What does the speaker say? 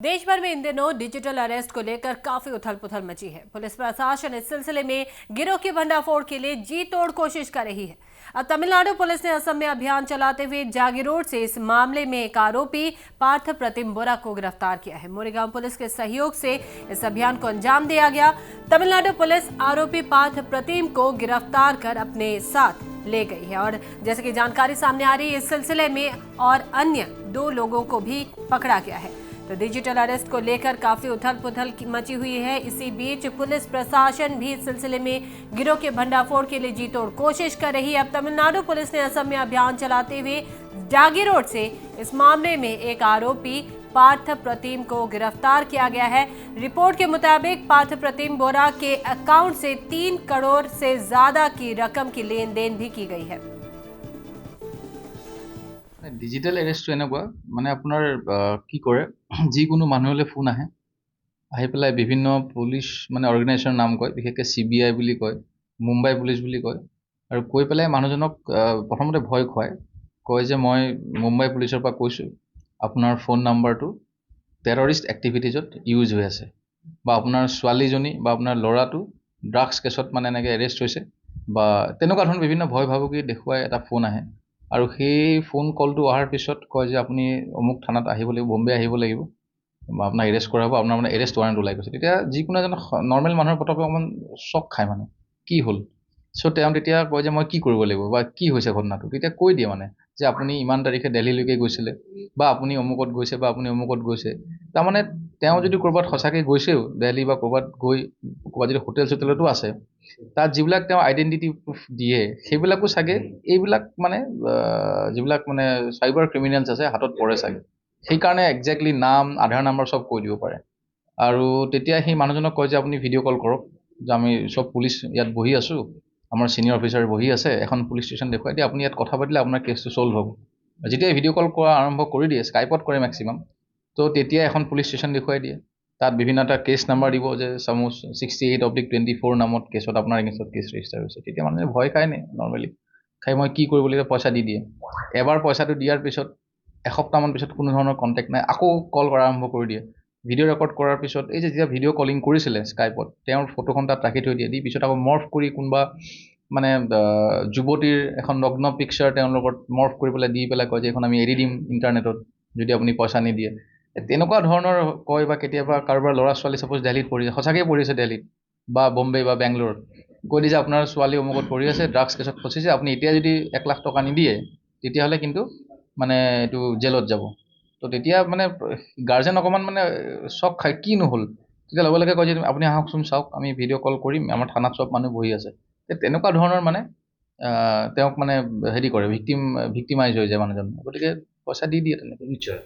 देश भर में इन दिनों डिजिटल अरेस्ट को लेकर काफी उथल-पुथल मची है। पुलिस प्रशासन इस सिलसिले में गिरोह की भंडाफोड़ के लिए जी तोड़ कोशिश कर रही है। अब तमिलनाडु पुलिस ने असम में अभियान चलाते हुए जागीरोड से इस मामले में एक आरोपी पार्थ प्रतिम बोरा को गिरफ्तार किया है। मोरीगांव पुलिस के सहयोग से इस अभियान को अंजाम दिया गया। तमिलनाडु पुलिस आरोपी पार्थ प्रतिम को गिरफ्तार कर अपने साथ ले गई है और जैसे कि जानकारी सामने आ रही है, इस सिलसिले में और अन्य 2 लोगों को भी पकड़ा गया है। तो डिजिटल अरेस्ट को लेकर काफी उथल-पुथल मची हुई है। इसी बीच पुलिस प्रशासन भी इस सिलसिले में गिरोह के भंडाफोड़ के लिए जी तोड़ कोशिश कर रही है। अब तमिलनाडु पुलिस ने असम में अभियान चलाते हुए जागीरोड से इस मामले में एक आरोपी पार्थ प्रतिम को गिरफ्तार किया गया है। रिपोर्ट के मुताबिक पार्थ प्रतिम बोरा के अकाउंट से 3 करोड़ से ज्यादा की रकम की लेन देन भी की गई है। डिजिटल एरेस्ट এনেকুৱা মানে আপোনাৰ কি কৰে যিকোনো মানুহলৈ ফোন আহি পেলাই বিভিন্ন পুলিচ মানে অৰ্গেনাইজেশ্যনৰ নাম কয়, বিশেষকৈ CBI বুলি কয়, মুম্বাই পুলিচ বুলি কয়, আৰু কৈ পেলাই মানুহজনক প্ৰথমতে ভয় খুৱায়, কয় যে মই মুম্বাই পুলিচৰ পৰা কৈছোঁ আপোনাৰ ফোন নাম্বাৰটো টেৰৰিষ্ট এক্টিভিটিজত ইউজ হৈ আছে, বা আপোনাৰ ছোৱালীজনী বা আপোনাৰ ল'ৰাটো ড্ৰাগছ কেছত মানে এনেকৈ এৰেষ্ট হৈছে, বা তেনেকুৱা ধৰণৰ বিভিন্ন ভয় ভাবুকি দেখুৱাই এটা ফোন আহে। আৰু সেই ফোন কলটো অহাৰ পিছত কয় যে আপুনি অমুক থানাত আহিব লাগিব, বম্বে আহিব লাগিব, আপোনাক এৰেষ্ট কৰা হ'ব, আপোনাৰ মানে এৰেষ্ট ৱাৰেণ্ট ওলাই গৈছে। তেতিয়া যিকোনো এজন নৰ্মেল মানুহৰ পটককৈ অকণমান চক খায়, মানে কি হ'ল। চ' তেওঁ তেতিয়া কয় যে মই কি কৰিব লাগিব বা কি হৈছে ঘটনাটো। তেতিয়া কৈ দিয়ে মানে যে আপুনি ইমান তাৰিখে দিল্লীলৈকে গৈছিলে, বা আপুনি অমুকত গৈছে, বা আপুনি অমুকত গৈছে। তাৰমানে তেওঁ যদি ক'ৰবাত সঁচাকৈ গৈছেও দিল্লী, বা ক'ৰবাত যদি হোটেল চোটেলতো আছে, তাত যিবিলাক তেওঁ আইডেণ্টিটি প্ৰুফ দিয়ে সেইবিলাকো চাগে এইবিলাক মানে যিবিলাক মানে চাইবাৰ ক্ৰিমিনেলছ আছে হাতত পৰে চাগে। সেইকাৰণে একজেক্টলি নাম, আধাৰ নাম্বাৰ চব কৈ দিব পাৰে। আৰু তেতিয়া সেই মানুহজনক কয় যে আপুনি ভিডিঅ' কল কৰক, যে আমি চব পুলিচ ইয়াত বহি আছোঁ, আমাৰ ছিনিয়ৰ অফিচাৰ বহি আছে, এখন পুলিচ ষ্টেচন দেখুৱাই দিয়ে, আপুনি ইয়াত কথা পাতিলে আপোনাৰ কেছটো ছল্ভ হ'ব। যেতিয়া ভিডিঅ' কল কৰা আৰম্ভ কৰি দিয়ে, স্কাইপত কৰে মেক্সিমাম, তো তেতিয়া এখন পুলিচ ষ্টেচন দেখুৱাই দিয়ে। তাত বিভিন্ন এটা কেছ নাম্বাৰ দিব যে চামুচ 68/24 নামত কেছত আপোনাৰ এগেইনষ্টত কেছ ৰেজিষ্টাৰ হৈছে। তেতিয়া মানুহে ভয় খায় নে নৰ্মেলি খাই মই কি কৰিব লাগিব, পইচা দি দিয়ে। এবাৰ পইচাটো দিয়াৰ পিছত এসপ্তাহমান পিছত কোনো ধৰণৰ কণ্টেক্ট নাই, আকৌ কল কৰা আৰম্ভ কৰি দিয়ে। ভিডিঅ' ৰেকৰ্ড কৰাৰ পিছত এই যে যেতিয়া ভিডিঅ' কলিং কৰিছিলে স্কাইপত, তেওঁৰ ফটোখন তাত ৰাখি থৈ দিয়ে, দি পিছত আকৌ মৰ্ফ কৰি কোনোবা মানে যুৱতীৰ এখন নগ্ন পিকচাৰ তেওঁৰ লগত মৰ্ফ কৰি পেলাই দি পেলাই কয় যে এইখন আমি এৰি দিম ইণ্টাৰনেটত যদি আপুনি পইচা নিদিয়ে। তেনেকুৱা ধৰণৰ কয়। বা কেতিয়াবা কাৰোবাৰ ল'ৰা ছোৱালী চাপ'জ দিল্লীত পঢ়িছে, সঁচাকৈ পঢ়িছে দিল্লীত বা বম্বে বা বেংগলোৰত, কৈ দিছে আপোনাৰ ছোৱালী অমুকত পঢ়ি আছে, ড্ৰাগছ কেছত ফচিছে, আপুনি এতিয়া যদি 1 লাখ টকা নিদিয়ে তেতিয়াহ'লে কিন্তু মানে এইটো জেলত যাব। তো তেতিয়া মানে গাৰ্জেন অকণমান মানে চক খায়, কি নহ'ল। তেতিয়া লগে লগে কয় যে আপুনি আহকচোন চাওক, আমি ভিডিঅ' কল কৰিম, আমাৰ থানাত চব মানুহ বহি আছে। তেনেকুৱা ধৰণৰ মানে তেওঁক মানে হেৰি কৰে, ভিক্টিমাইজ হৈ যায় মানুহজন। গতিকে পইচা দি দিয়ে তেনেকৈ। নিশ্চয়।